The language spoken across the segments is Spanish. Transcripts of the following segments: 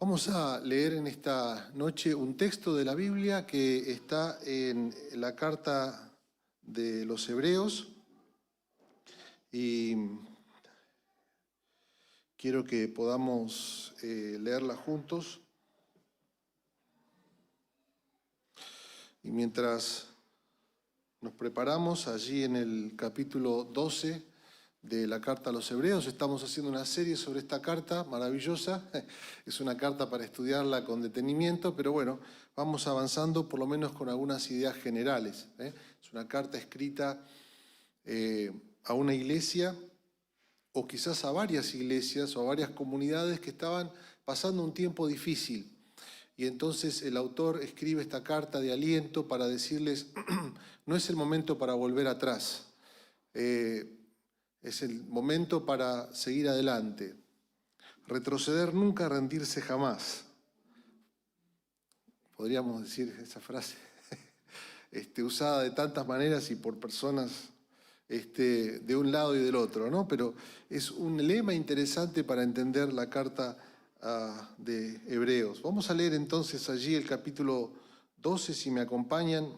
Vamos a leer en esta noche un texto de la Biblia que está en la carta de los Hebreos y quiero que podamos leerla juntos. Y mientras nos preparamos, allí en el capítulo 12 de la carta a los Hebreos, estamos haciendo una serie sobre esta carta maravillosa. Es una carta para estudiarla con detenimiento, pero bueno, vamos avanzando por lo menos con algunas ideas generales. Es una carta escrita a una iglesia, o quizás a varias iglesias o a varias comunidades que estaban pasando un tiempo difícil. Y entonces el autor escribe esta carta de aliento para decirles, no es el momento para volver atrás, es el momento para seguir adelante. Retroceder nunca, rendirse jamás. Podríamos decir esa frase usada de tantas maneras y por personas de un lado y del otro, ¿no? Pero es un lema interesante para entender la carta de Hebreos. Vamos a leer entonces allí el capítulo 12, si me acompañan.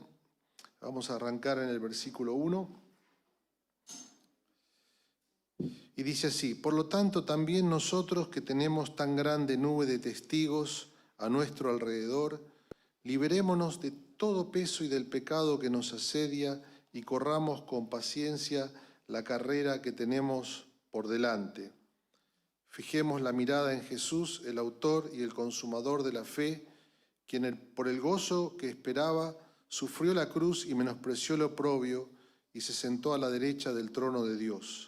Vamos a arrancar en el versículo 1. Y dice así: por lo tanto, también nosotros que tenemos tan grande nube de testigos a nuestro alrededor, liberémonos de todo peso y del pecado que nos asedia y corramos con paciencia la carrera que tenemos por delante. Fijemos la mirada en Jesús, el autor y el consumador de la fe, quien por el gozo que esperaba sufrió la cruz y menospreció el oprobio y se sentó a la derecha del trono de Dios.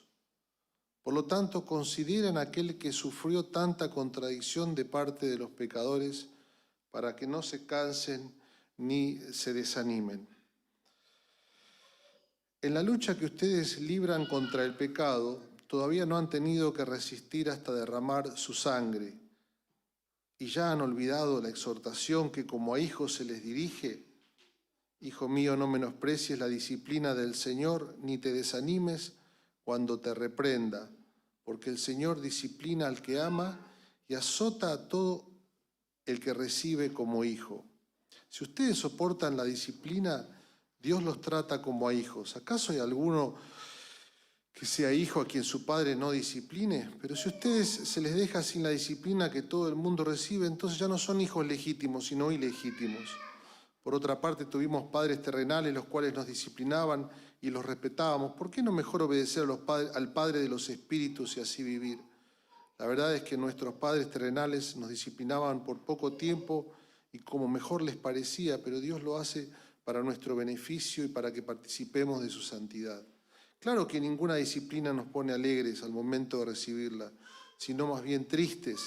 Por lo tanto, consideren aquel que sufrió tanta contradicción de parte de los pecadores para que no se cansen ni se desanimen. En la lucha que ustedes libran contra el pecado, todavía no han tenido que resistir hasta derramar su sangre, y ya han olvidado la exhortación que como a hijos se les dirige: Hijo mío, no menosprecies la disciplina del Señor, ni te desanimes cuando te reprenda, porque el Señor disciplina al que ama y azota a todo el que recibe como hijo. Si ustedes soportan la disciplina, Dios los trata como a hijos. ¿Acaso hay alguno que sea hijo a quien su padre no discipline? Pero si ustedes se les deja sin la disciplina que todo el mundo recibe, entonces ya no son hijos legítimos, sino ilegítimos. Por otra parte, tuvimos padres terrenales los cuales nos disciplinaban y los respetábamos. ¿Por qué no mejor obedecer al Padre de los Espíritus y así vivir? La verdad es que nuestros padres terrenales nos disciplinaban por poco tiempo y como mejor les parecía, pero Dios lo hace para nuestro beneficio y para que participemos de su santidad. Claro que ninguna disciplina nos pone alegres al momento de recibirla, sino más bien tristes,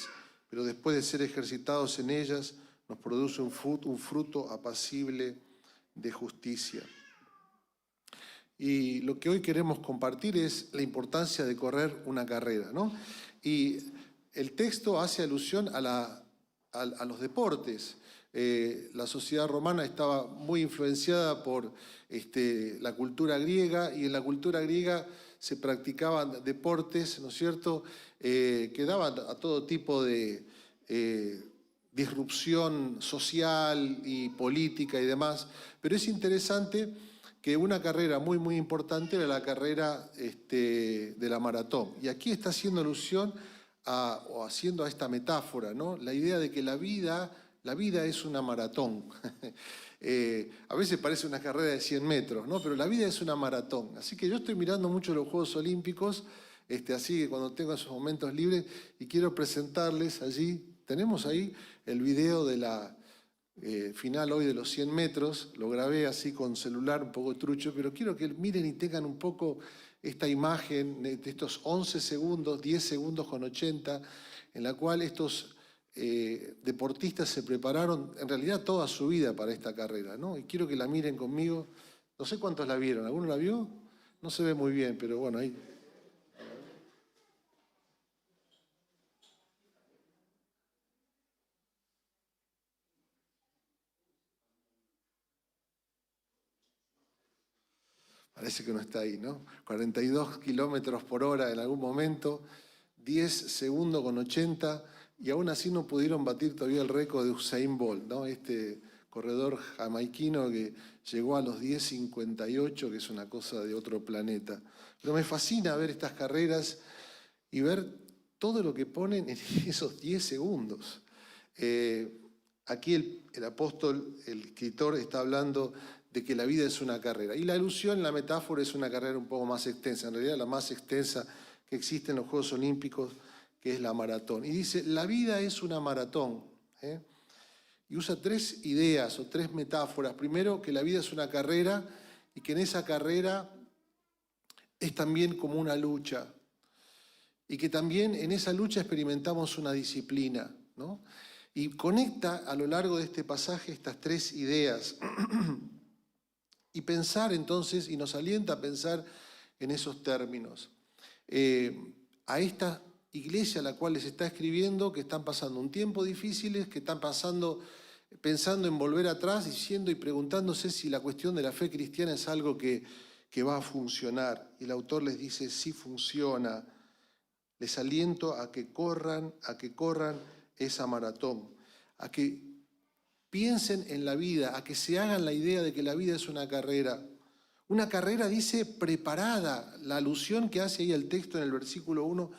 pero después de ser ejercitados en ellas, nos produce un fruto apacible de justicia. Y lo que hoy queremos compartir es la importancia de correr una carrera, ¿no? Y el texto hace alusión a los deportes. La sociedad romana estaba muy influenciada por la cultura griega, y en la cultura griega se practicaban deportes, ¿no es cierto?, que daban a todo tipo de disrupción social y política y demás. Pero es interesante que una carrera muy, muy importante era la carrera de la maratón. Y aquí está haciendo alusión o haciendo a esta metáfora, ¿no? La idea de que la vida es una maratón. A veces parece una carrera de 100 metros, ¿no? Pero la vida es una maratón. Así que yo estoy mirando mucho los Juegos Olímpicos, así que cuando tengo esos momentos libres, y quiero presentarles allí, tenemos ahí el video de la final hoy de los 100 metros, lo grabé así con celular un poco trucho, pero quiero que miren y tengan un poco esta imagen de estos 11 segundos, 10 segundos con 80, en la cual estos deportistas se prepararon en realidad toda su vida para esta carrera, ¿no? Y quiero que la miren conmigo. No sé cuántos la vieron. ¿Alguno la vio? No se ve muy bien, pero bueno, ahí. Parece que no está ahí, ¿no? 42 kilómetros por hora en algún momento, 10 segundos con 80. y aún así no pudieron batir todavía el récord de Usain Bolt, ¿no? Este corredor jamaiquino que llegó a los 10:58, que es una cosa de otro planeta. Pero me fascina ver estas carreras y ver todo lo que ponen en esos 10 segundos. Aquí el apóstol, el escritor, está hablando de que la vida es una carrera. Y la alusión, la metáfora, es una carrera un poco más extensa. En realidad, la más extensa que existe en los Juegos Olímpicos, que es la maratón. Y dice, la vida es una maratón. Y usa 3 ideas o 3 metáforas. Primero, que la vida es una carrera y que en esa carrera es también como una lucha. Y que también en esa lucha experimentamos una disciplina, ¿no? Y conecta a lo largo de este pasaje estas 3 ideas. Y pensar entonces, y nos alienta a pensar en esos términos. A esta iglesia a la cual les está escribiendo, que están pasando un tiempo difícil, que están pensando en volver atrás, diciendo y preguntándose si la cuestión de la fe cristiana es algo que va a funcionar. Y el autor les dice, sí funciona. Les aliento a que corran esa maratón, a que piensen en la vida, a que se hagan la idea de que la vida es una carrera. Una carrera, dice, preparada. La alusión que hace ahí el texto en el versículo 1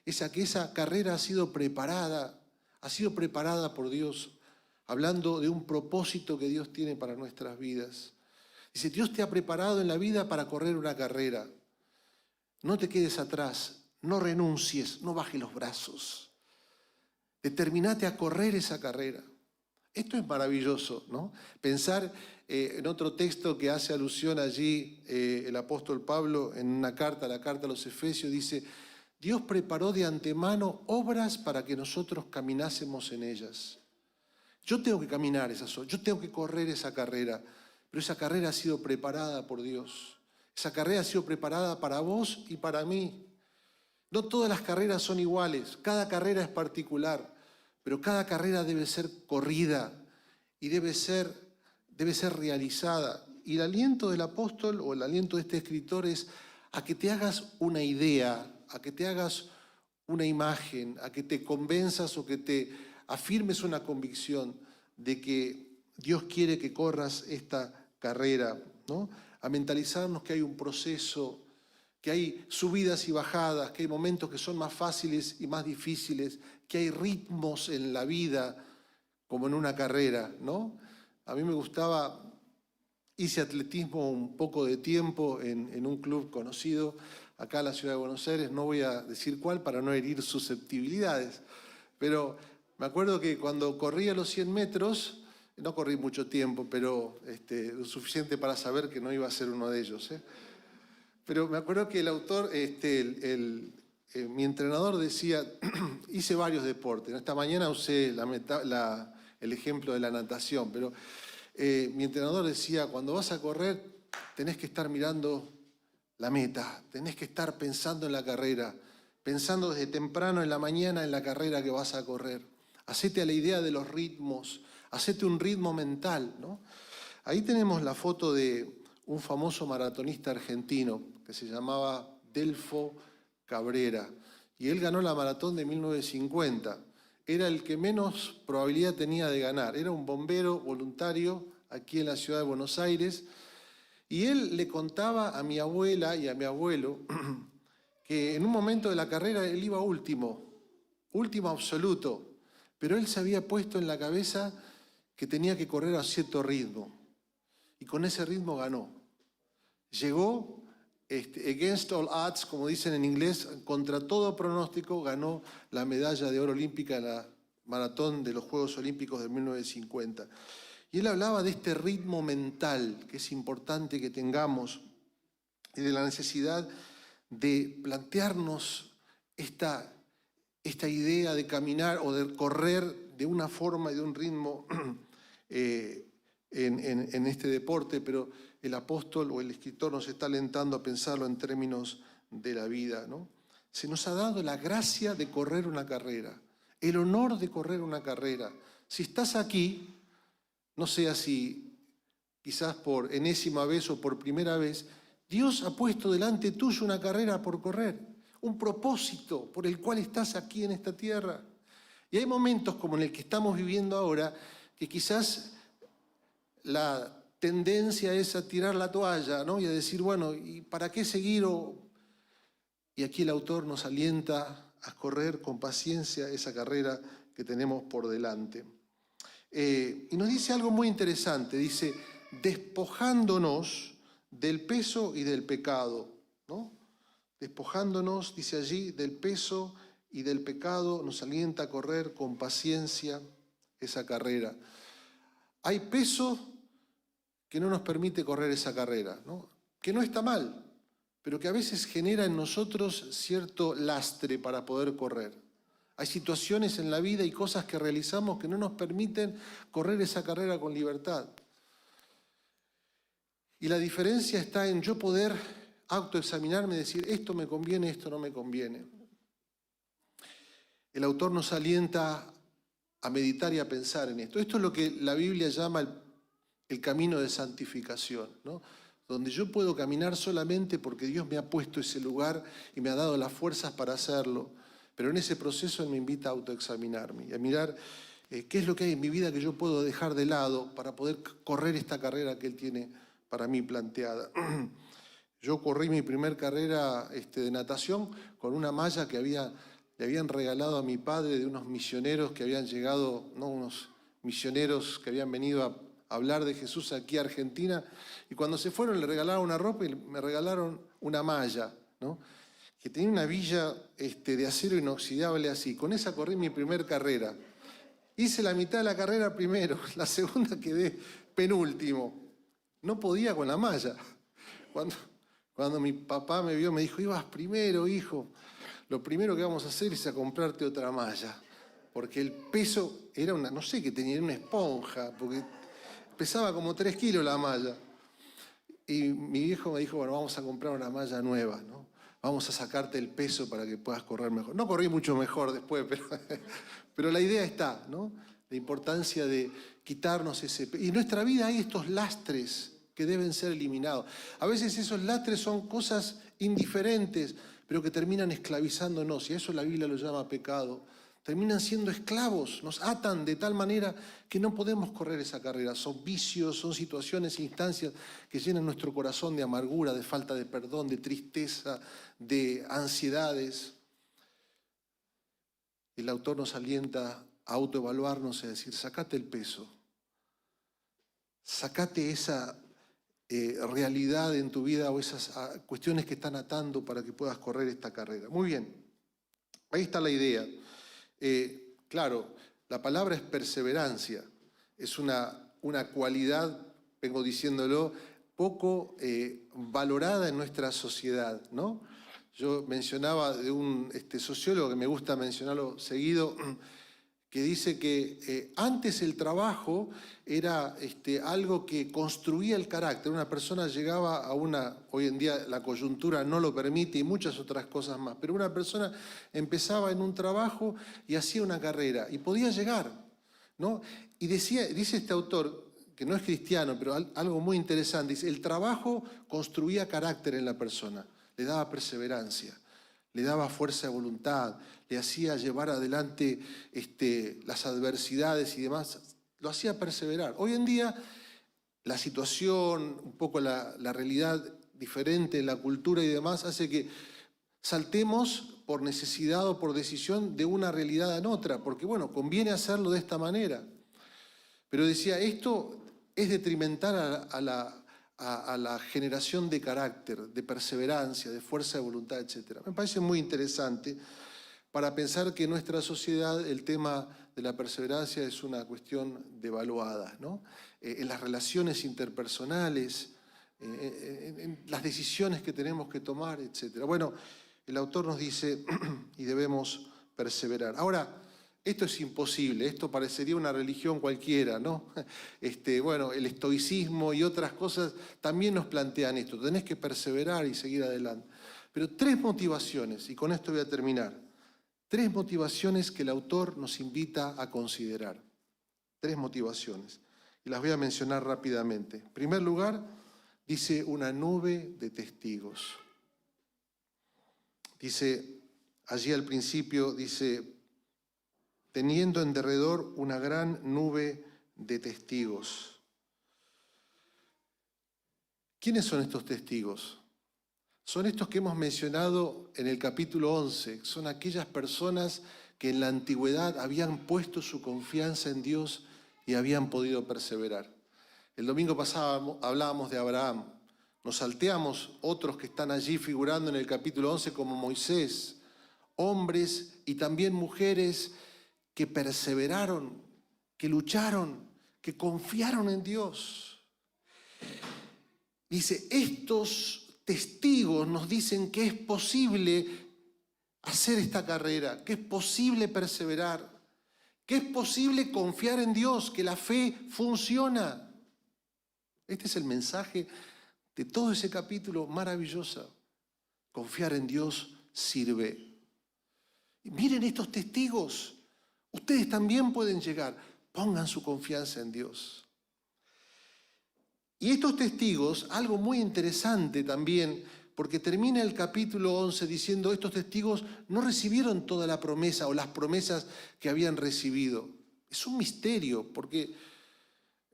es a que esa carrera ha sido preparada por Dios, hablando de un propósito que Dios tiene para nuestras vidas. Dice, Dios te ha preparado en la vida para correr una carrera. No te quedes atrás. No renuncies, no bajes los brazos. Determinate a correr esa carrera. Esto es maravilloso, ¿no? Pensar en otro texto que hace alusión allí el apóstol Pablo en una carta, la carta a los Efesios, dice, Dios preparó de antemano obras para que nosotros caminásemos en ellas. Yo tengo que caminar esas obras, yo tengo que correr esa carrera, pero esa carrera ha sido preparada por Dios. Esa carrera ha sido preparada para vos y para mí. No todas las carreras son iguales, cada carrera es particular, pero cada carrera debe ser corrida y debe ser realizada. Y el aliento del apóstol o el aliento de este escritor es a que te hagas una idea, a que te hagas una imagen, a que te convenzas o que te afirmes una convicción de que Dios quiere que corras esta carrera, ¿no? A mentalizarnos que hay un proceso, que hay subidas y bajadas, que hay momentos que son más fáciles y más difíciles, que hay ritmos en la vida, como en una carrera, ¿no? A mí me gustaba, hice atletismo un poco de tiempo en un club conocido, acá en la ciudad de Buenos Aires, no voy a decir cuál para no herir susceptibilidades, pero me acuerdo que cuando corría los 100 metros, no corrí mucho tiempo, pero lo suficiente para saber que no iba a ser uno de ellos, Pero me acuerdo que el autor, mi entrenador decía, hice varios deportes. Esta mañana usé el ejemplo de la natación, pero mi entrenador decía, cuando vas a correr tenés que estar mirando la meta, tenés que estar pensando en la carrera, pensando desde temprano en la mañana en la carrera que vas a correr. Hacete a la idea de los ritmos, hacete un ritmo mental, ¿no? Ahí tenemos la foto de un famoso maratonista argentino que se llamaba Delfo Cabrera. Y él ganó la maratón de 1950. Era el que menos probabilidad tenía de ganar. Era un bombero voluntario aquí en la ciudad de Buenos Aires. Y él le contaba a mi abuela y a mi abuelo que en un momento de la carrera él iba último absoluto. Pero él se había puesto en la cabeza que tenía que correr a cierto ritmo. Y con ese ritmo ganó. Llegó, against all odds, como dicen en inglés, contra todo pronóstico, ganó la medalla de oro olímpica en la maratón de los Juegos Olímpicos de 1950. Y él hablaba de este ritmo mental que es importante que tengamos y de la necesidad de plantearnos esta idea de caminar o de correr de una forma y de un ritmo en este deporte, pero el apóstol o el escritor nos está alentando a pensarlo en términos de la vida, ¿no? Se nos ha dado la gracia de correr una carrera, el honor de correr una carrera. Si estás aquí, no sé si quizás por enésima vez o por primera vez, Dios ha puesto delante tuyo una carrera por correr, un propósito por el cual estás aquí en esta tierra. Y hay momentos como en el que estamos viviendo ahora que quizás la tendencia es a tirar la toalla, ¿no? Y a decir, bueno, ¿y para qué seguir? Y aquí el autor nos alienta a correr con paciencia esa carrera que tenemos por delante. Y nos dice algo muy interesante, dice, despojándonos del peso y del pecado, ¿no? Despojándonos, dice allí, del peso y del pecado, nos alienta a correr con paciencia esa carrera. Hay peso que no nos permite correr esa carrera, ¿no? Que no está mal, pero que a veces genera en nosotros cierto lastre para poder correr. Hay situaciones en la vida y cosas que realizamos que no nos permiten correr esa carrera con libertad. Y la diferencia está en yo poder autoexaminarme y decir, esto me conviene, esto no me conviene. El autor nos alienta a meditar y a pensar en esto. Esto es lo que la Biblia llama el camino de santificación, ¿no? Donde yo puedo caminar solamente porque Dios me ha puesto ese lugar y me ha dado las fuerzas para hacerlo. Pero en ese proceso Él me invita a autoexaminarme y a mirar qué es lo que hay en mi vida que yo puedo dejar de lado para poder correr esta carrera que Él tiene para mí planteada. Yo corrí mi primer carrera de natación con una malla que le habían regalado a mi padre de unos misioneros que habían llegado, ¿no? Unos misioneros que habían venido a hablar de Jesús aquí a Argentina, y cuando se fueron le regalaron una ropa y me regalaron una malla, ¿no? Que tenía una villa de acero inoxidable así. Con esa corrí mi primer carrera. Hice la mitad de la carrera primero, la segunda quedé penúltimo. No podía con la malla. Cuando mi papá me vio, me dijo, ibas primero, hijo. Lo primero que vamos a hacer es a comprarte otra malla. Porque el peso era una, no sé qué tenía, era una esponja, porque pesaba como 3 kilos la malla. Y mi viejo me dijo, bueno, vamos a comprar una malla nueva, ¿no? Vamos a sacarte el peso para que puedas correr mejor. No corrí mucho mejor después, pero la idea está, ¿no? La importancia de quitarnos ese peso. Y en nuestra vida hay estos lastres que deben ser eliminados. A veces esos lastres son cosas indiferentes, pero que terminan esclavizándonos, y eso la Biblia lo llama pecado. Terminan siendo esclavos, nos atan de tal manera que no podemos correr esa carrera. Son vicios, son situaciones e instancias que llenan nuestro corazón de amargura, de falta de perdón, de tristeza, de ansiedades. El autor nos alienta a autoevaluarnos y a decir, sacate el peso, sacate esa realidad en tu vida o esas cuestiones que están atando para que puedas correr esta carrera. Muy bien, ahí está la idea. Claro, la palabra es perseverancia, es una cualidad, vengo diciéndolo, poco valorada en nuestra sociedad, ¿no? Yo mencionaba de un sociólogo que me gusta mencionarlo seguido, que dice que antes el trabajo era algo que construía el carácter. Una persona llegaba a hoy en día la coyuntura no lo permite y muchas otras cosas más, pero una persona empezaba en un trabajo y hacía una carrera y podía llegar, ¿no? Y dice este autor, que no es cristiano, pero algo muy interesante, dice, el trabajo construía carácter en la persona, le daba perseverancia, le daba fuerza de voluntad, le hacía llevar adelante las adversidades y demás, lo hacía perseverar. Hoy en día la situación, un poco la realidad diferente en la cultura y demás, hace que saltemos por necesidad o por decisión de una realidad en otra, porque bueno, conviene hacerlo de esta manera. Pero decía, esto es detrimental a la generación de carácter, de perseverancia, de fuerza de voluntad, etc. Me parece muy interesante para pensar que en nuestra sociedad el tema de la perseverancia es una cuestión devaluada, ¿no? En las relaciones interpersonales, en las decisiones que tenemos que tomar, etc. Bueno, el autor nos dice, y debemos perseverar. Ahora, esto es imposible, esto parecería una religión cualquiera, ¿no? Bueno, el estoicismo y otras cosas también nos plantean esto, tenés que perseverar y seguir adelante. Pero 3 motivaciones, y con esto voy a terminar, 3 motivaciones que el autor nos invita a considerar. 3 motivaciones, y las voy a mencionar rápidamente. En primer lugar, dice una nube de testigos. Dice, allí al principio dice, teniendo en derredor una gran nube de testigos. ¿Quiénes son estos testigos? Son estos que hemos mencionado en el capítulo 11. Son aquellas personas que en la antigüedad habían puesto su confianza en Dios y habían podido perseverar. El domingo pasado hablábamos de Abraham. Nos salteamos otros que están allí figurando en el capítulo 11 como Moisés, hombres y también mujeres que perseveraron, que lucharon, que confiaron en Dios. Dice, estos testigos nos dicen que es posible hacer esta carrera, que es posible perseverar, que es posible confiar en Dios, que la fe funciona. Este es el mensaje de todo ese capítulo maravilloso. Confiar en Dios sirve. Y miren estos testigos. Ustedes también pueden llegar. Pongan su confianza en Dios. Y estos testigos, algo muy interesante también, porque termina el capítulo 11 diciendo, estos testigos no recibieron toda la promesa o las promesas que habían recibido. Es un misterio, porque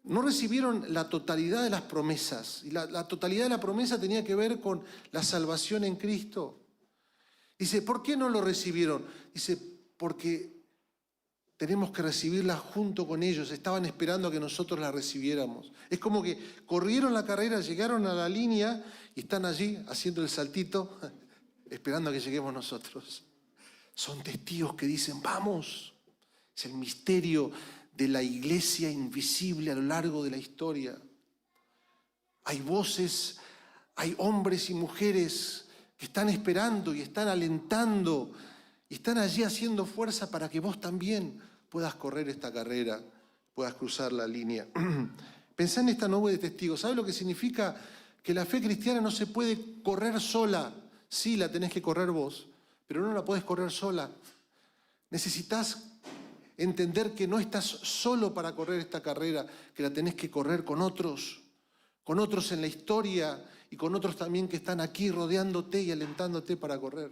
no recibieron la totalidad de las promesas. Y la totalidad de la promesa tenía que ver con la salvación en Cristo. Dice, ¿por qué no lo recibieron? Dice, porque tenemos que recibirla junto con ellos. Estaban esperando a que nosotros la recibiéramos. Es como que corrieron la carrera, llegaron a la línea y están allí haciendo el saltito, esperando a que lleguemos nosotros. Son testigos que dicen, vamos. Es el misterio de la iglesia invisible a lo largo de la historia. Hay voces, hay hombres y mujeres que están esperando y están alentando y están allí haciendo fuerza para que vos también puedas correr esta carrera, puedas cruzar la línea. Pensá en esta nube de testigos. ¿Sabes lo que significa? Que la fe cristiana no se puede correr sola. Sí, la tenés que correr vos, pero no la podés correr sola. Necesitas entender que no estás solo para correr esta carrera, que la tenés que correr con otros en la historia y con otros también que están aquí rodeándote y alentándote para correr.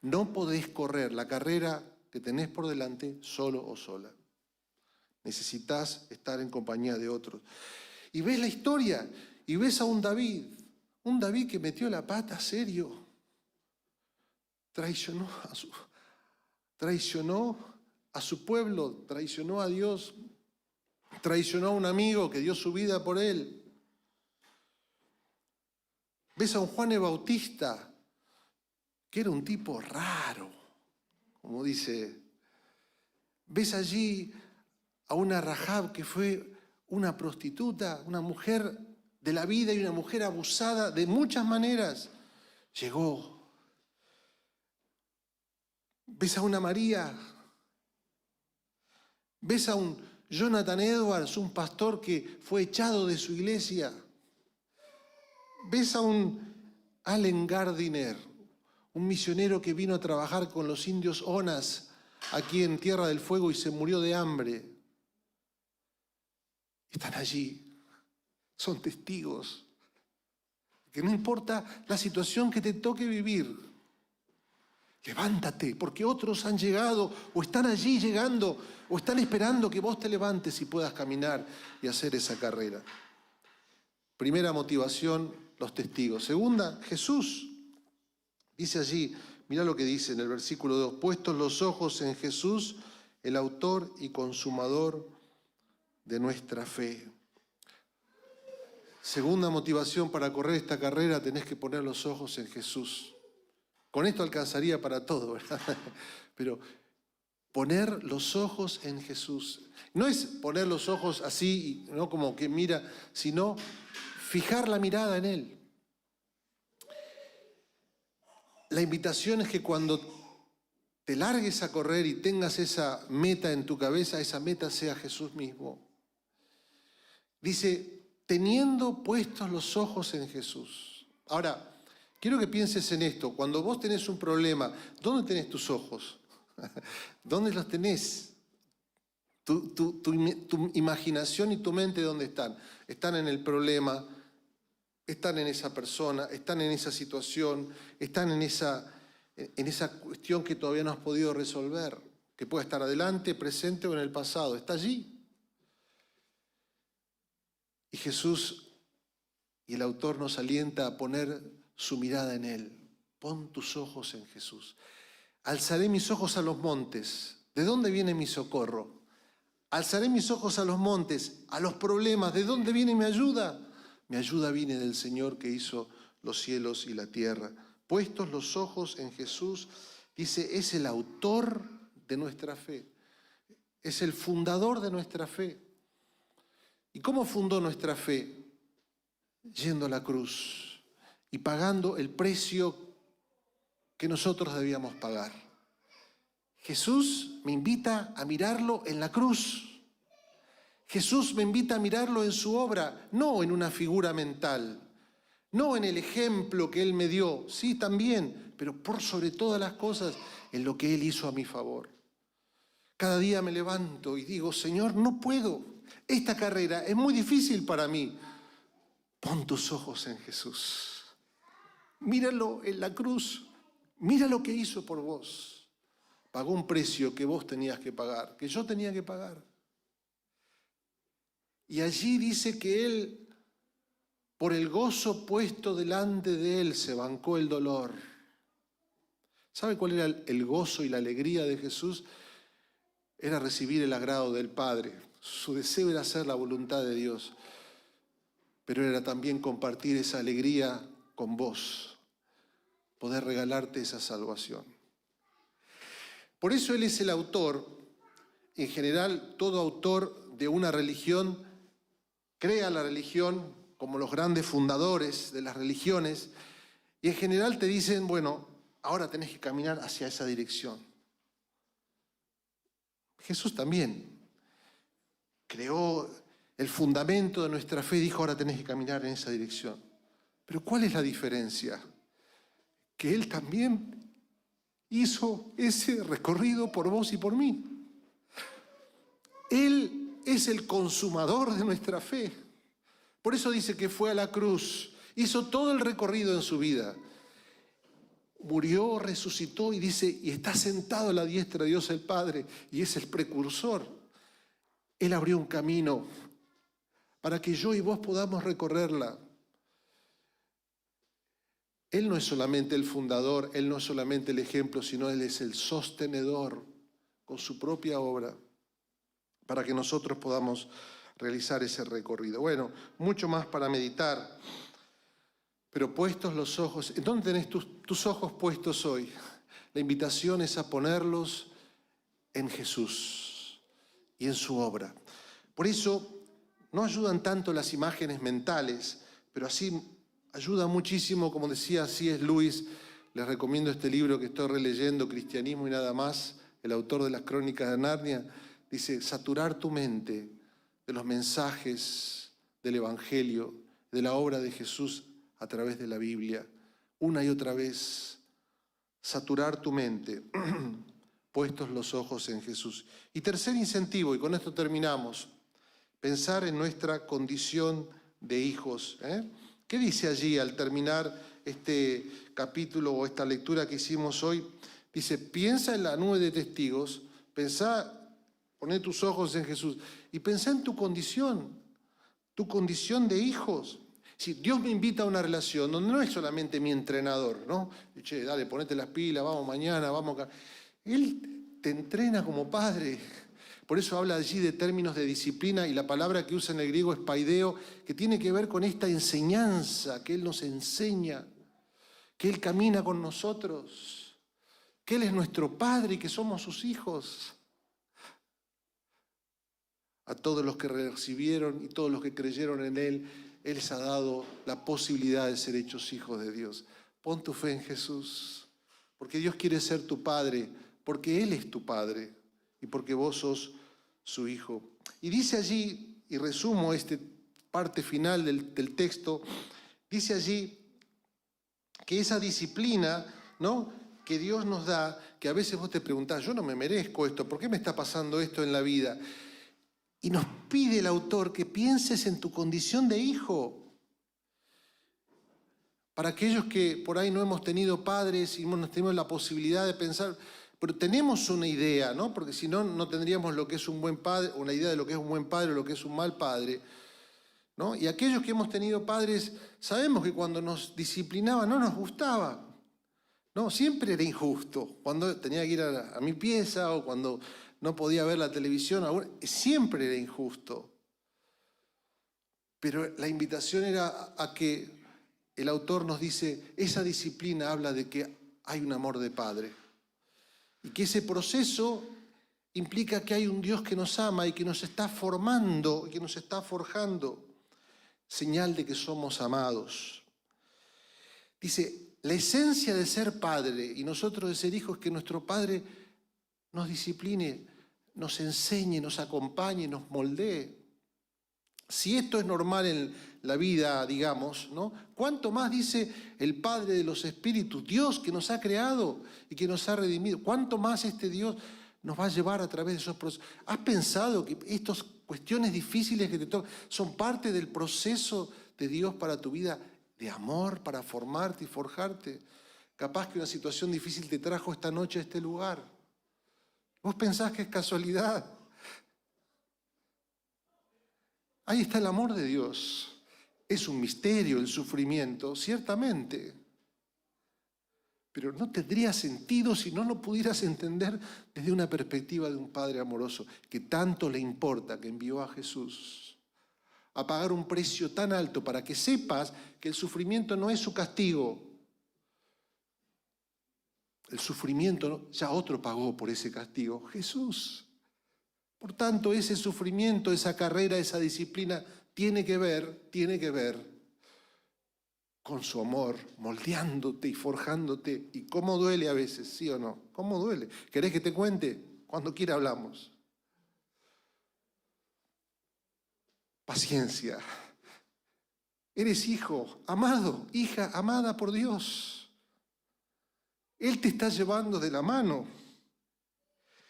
No podés correr la carrera que tenés por delante solo o sola. Necesitas estar en compañía de otros. Y ves la historia y ves a un David que metió la pata serio. Traicionó a su pueblo, traicionó a Dios, traicionó a un amigo que dio su vida por él. Ves a un Juan el Bautista, que era un tipo raro, como dice. Ves allí a una Rahab que fue una prostituta, una mujer de la vida y una mujer abusada de muchas maneras. Llegó. Ves a una María. Ves a un Jonathan Edwards, un pastor que fue echado de su iglesia. Ves a un Allen Gardiner, un misionero que vino a trabajar con los indios Onas aquí en Tierra del Fuego y se murió de hambre. Están allí, son testigos. Que no importa la situación que te toque vivir, levántate, porque otros han llegado o están allí llegando o están esperando que vos te levantes y puedas caminar y hacer esa carrera. Primera motivación, los testigos. Segunda, Jesús. Dice allí, mirá lo que dice en el versículo 2, puestos los ojos en Jesús, el autor y consumador de nuestra fe. Segunda motivación para correr esta carrera, tenés que poner los ojos en Jesús. Con esto alcanzaría para todo, ¿verdad? Pero poner los ojos en Jesús. No es poner los ojos así, no como que mira, sino fijar la mirada en Él. La invitación es que cuando te largues a correr y tengas esa meta en tu cabeza, esa meta sea Jesús mismo. Dice, teniendo puestos los ojos en Jesús. Ahora, quiero que pienses en esto. Cuando vos tenés un problema, ¿dónde tenés tus ojos? ¿Dónde los tenés? Tu imaginación y tu mente, ¿dónde están? Están en el problema, están en esa persona, están en esa situación, están en esa cuestión que todavía no has podido resolver. que pueda estar adelante, presente o en el pasado. Está allí. Y Jesús y el autor nos alienta a poner su mirada en Él. Pon tus ojos en Jesús. Alzaré mis ojos a los montes. ¿De dónde viene mi socorro? Alzaré mis ojos a los montes, a los problemas. ¿De dónde viene mi ayuda? Mi ayuda viene del Señor que hizo los cielos y la tierra. Puestos los ojos en Jesús, dice, es el autor de nuestra fe. Es el fundador de nuestra fe. ¿Y cómo fundó nuestra fe? Yendo a la cruz y pagando el precio que nosotros debíamos pagar. Jesús me invita a mirarlo en la cruz. Jesús me invita a mirarlo en su obra, no en una figura mental, no en el ejemplo que Él me dio, sí también, pero por sobre todas las cosas, en lo que Él hizo a mi favor. Cada día me levanto y digo, Señor, no puedo. Esta carrera es muy difícil para mí. Pon tus ojos en Jesús. Míralo en la cruz. Mira lo que hizo por vos. Pagó un precio que vos tenías que pagar, que yo tenía que pagar. Y allí dice que Él, por el gozo puesto delante de Él, se bancó el dolor. ¿Sabe cuál era el gozo y la alegría de Jesús? Era recibir el agrado del Padre. Su deseo era hacer la voluntad de Dios, pero era también compartir esa alegría con vos, poder regalarte esa salvación. Por eso Él es el autor. En general, todo autor de una religión crea la religión como los grandes fundadores de las religiones y en general te dicen, bueno, ahora tenés que caminar hacia esa dirección. Jesús también creó el fundamento de nuestra fe, dijo, ahora tenés que caminar en esa dirección. Pero ¿cuál es la diferencia? Que Él también hizo ese recorrido por vos y por mí. Él es el consumador de nuestra fe. Por eso dice que fue a la cruz, hizo todo el recorrido en su vida. Murió, resucitó y dice, y está sentado a la diestra de Dios el Padre, y es el precursor. Él abrió un camino para que yo y vos podamos recorrerla. Él no es solamente el fundador, Él no es solamente el ejemplo, sino Él es el sostenedor con su propia obra para que nosotros podamos realizar ese recorrido. Bueno, mucho más para meditar, pero puestos los ojos, ¿en dónde tenés tus ojos puestos hoy? La invitación es a ponerlos en Jesús y en su obra. Por eso no ayudan tanto las imágenes mentales, pero así ayuda muchísimo, como decía C.S. Lewis, les recomiendo este libro que estoy releyendo, Cristianismo y nada más, el autor de las Crónicas de Narnia, dice, saturar tu mente de los mensajes del Evangelio, de la obra de Jesús a través de la Biblia, una y otra vez, saturar tu mente, puestos los ojos en Jesús. Y tercer incentivo, y con esto terminamos, pensar en nuestra condición de hijos. ¿Qué dice allí al terminar este capítulo o esta lectura que hicimos hoy? Dice, piensa en la nube de testigos, poné tus ojos en Jesús y pensá en tu condición de hijos. Si Dios me invita a una relación donde no es solamente mi entrenador, ¿no? Che, dale, ponete las pilas, vamos mañana, vamos acá. Él te entrena como padre. Por eso habla allí de términos de disciplina y la palabra que usa en el griego es paideo, que tiene que ver con esta enseñanza que Él nos enseña, que Él camina con nosotros, que Él es nuestro Padre y que somos sus hijos. A todos los que recibieron y todos los que creyeron en Él, Él les ha dado la posibilidad de ser hechos hijos de Dios. Pon tu fe en Jesús, porque Dios quiere ser tu Padre, porque Él es tu Padre y porque vos sos su Hijo. Y dice allí, y resumo esta parte final del texto, dice allí que esa disciplina, ¿no?, que Dios nos da, que a veces vos te preguntás, yo no me merezco esto, ¿por qué me está pasando esto en la vida? Y nos pide el autor que pienses en tu condición de hijo. Para aquellos que por ahí no hemos tenido padres y no hemos tenido la posibilidad de pensar, pero tenemos una idea, ¿no? Porque si no, no tendríamos lo que es un buen padre, una idea de lo que es un buen padre o lo que es un mal padre, ¿no? Y aquellos que hemos tenido padres, sabemos que cuando nos disciplinaban no nos gustaba, ¿no? Siempre era injusto. Cuando tenía que ir a mi pieza o cuando no podía ver la televisión, siempre era injusto. Pero la invitación era a que el autor nos dice, esa disciplina habla de que hay un amor de padre. Y que ese proceso implica que hay un Dios que nos ama y que nos está formando, que nos está forjando, señal de que somos amados. Dice, la esencia de ser padre y nosotros de ser hijos es que nuestro padre nos discipline, nos enseñe, nos acompañe, nos moldee. Si esto es normal en la vida, digamos, ¿no? ¿Cuánto más dice el Padre de los Espíritus, Dios que nos ha creado y que nos ha redimido? ¿Cuánto más este Dios nos va a llevar a través de esos procesos? ¿Has pensado que estas cuestiones difíciles que te tocan son parte del proceso de Dios para tu vida, de amor, para formarte y forjarte? Capaz que una situación difícil te trajo esta noche a este lugar. ¿Vos pensás que es casualidad? Ahí está el amor de Dios. Es un misterio el sufrimiento, ciertamente. Pero no tendría sentido si no lo pudieras entender desde una perspectiva de un Padre amoroso, que tanto le importa, que envió a Jesús a pagar un precio tan alto para que sepas que el sufrimiento no es su castigo. El sufrimiento, ya otro pagó por ese castigo, Jesús. Por tanto, ese sufrimiento, esa carrera, esa disciplina, tiene que ver con su amor, moldeándote y forjándote. ¿Y cómo duele a veces, sí o no? ¿Cómo duele? ¿Querés que te cuente? Cuando quiera hablamos. Paciencia. Eres hijo, amado, hija, amada por Dios. Él te está llevando de la mano.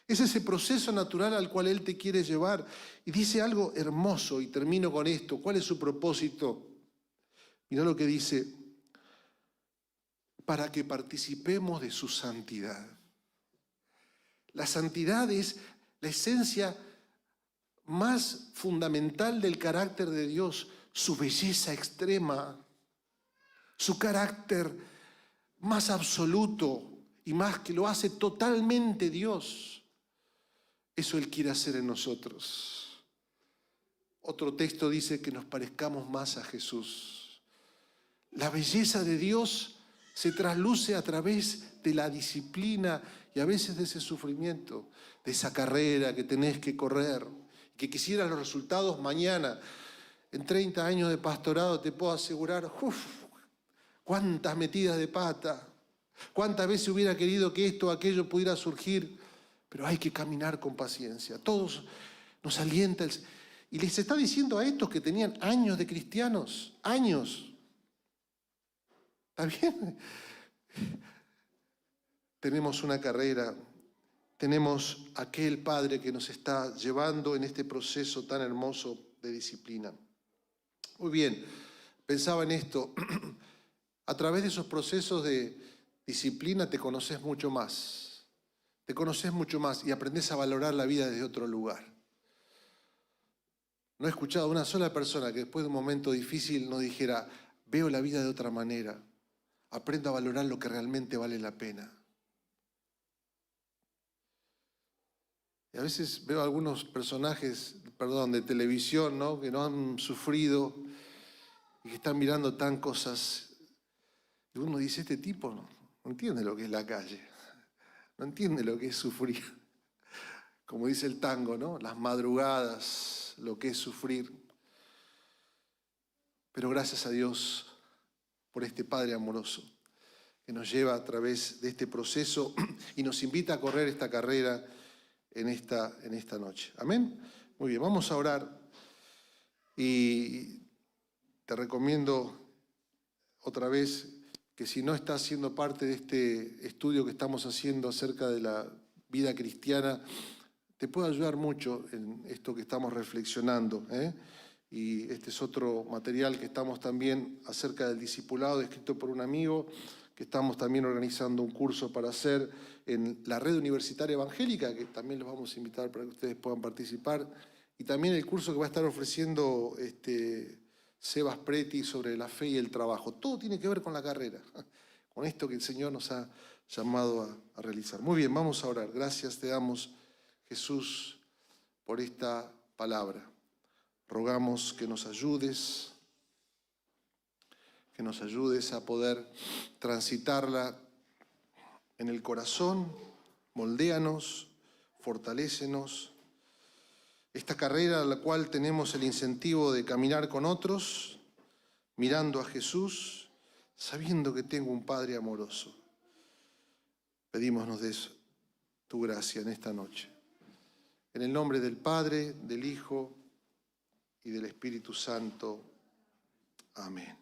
Es ese proceso natural al cual Él te quiere llevar. Y dice algo hermoso, y termino con esto. ¿Cuál es su propósito? Mirá lo que dice. Para que participemos de su santidad. La santidad es la esencia más fundamental del carácter de Dios. Su belleza extrema. Su carácter más absoluto y más que lo hace totalmente Dios. Eso Él quiere hacer en nosotros. Otro texto dice que nos parezcamos más a Jesús. La belleza de Dios se trasluce a través de la disciplina y a veces de ese sufrimiento, de esa carrera que tenés que correr, que quisieras los resultados mañana. En 30 años de pastorado te puedo asegurar, cuántas metidas de pata, cuántas veces hubiera querido que esto o aquello pudiera surgir. Pero hay que caminar con paciencia. Todos nos alienta. Y les está diciendo a estos que tenían años de cristianos, años. ¿Está bien? Tenemos una carrera, tenemos aquel Padre que nos está llevando en este proceso tan hermoso de disciplina. Muy bien, pensaba en esto. A través de esos procesos de disciplina te conoces mucho más. Te conoces mucho más y aprendes a valorar la vida desde otro lugar. No he escuchado a una sola persona que después de un momento difícil no dijera, veo la vida de otra manera, aprendo a valorar lo que realmente vale la pena. Y a veces veo algunos personajes, de televisión, ¿no? Que no han sufrido y que están mirando tan cosas. Y uno dice, este tipo no entiende lo que es la calle. No entiende lo que es sufrir. Como dice el tango, ¿no? Las madrugadas, lo que es sufrir. Pero gracias a Dios por este Padre amoroso que nos lleva a través de este proceso y nos invita a correr esta carrera en esta noche. ¿Amén? Muy bien, vamos a orar y te recomiendo otra vez que si no estás siendo parte de este estudio que estamos haciendo acerca de la vida cristiana, te puede ayudar mucho en esto que estamos reflexionando. Y este es otro material que estamos también acerca del discipulado, escrito por un amigo, que que estamos también organizando un curso para hacer en la red universitaria evangélica, que también los vamos a invitar para que ustedes puedan participar, y también el curso que va a estar ofreciendo Sebas Preti sobre la fe y el trabajo. Todo tiene que ver con la carrera, con esto que el Señor nos ha llamado a realizar. Muy bien, vamos a orar. Gracias te damos, Jesús, por esta palabra. Rogamos que nos ayudes a poder transitarla en el corazón. Moldéanos, fortalécenos. Esta carrera a la cual tenemos el incentivo de caminar con otros, mirando a Jesús, sabiendo que tengo un Padre amoroso. Pedimos nos des tu gracia en esta noche. En el nombre del Padre, del Hijo y del Espíritu Santo. Amén.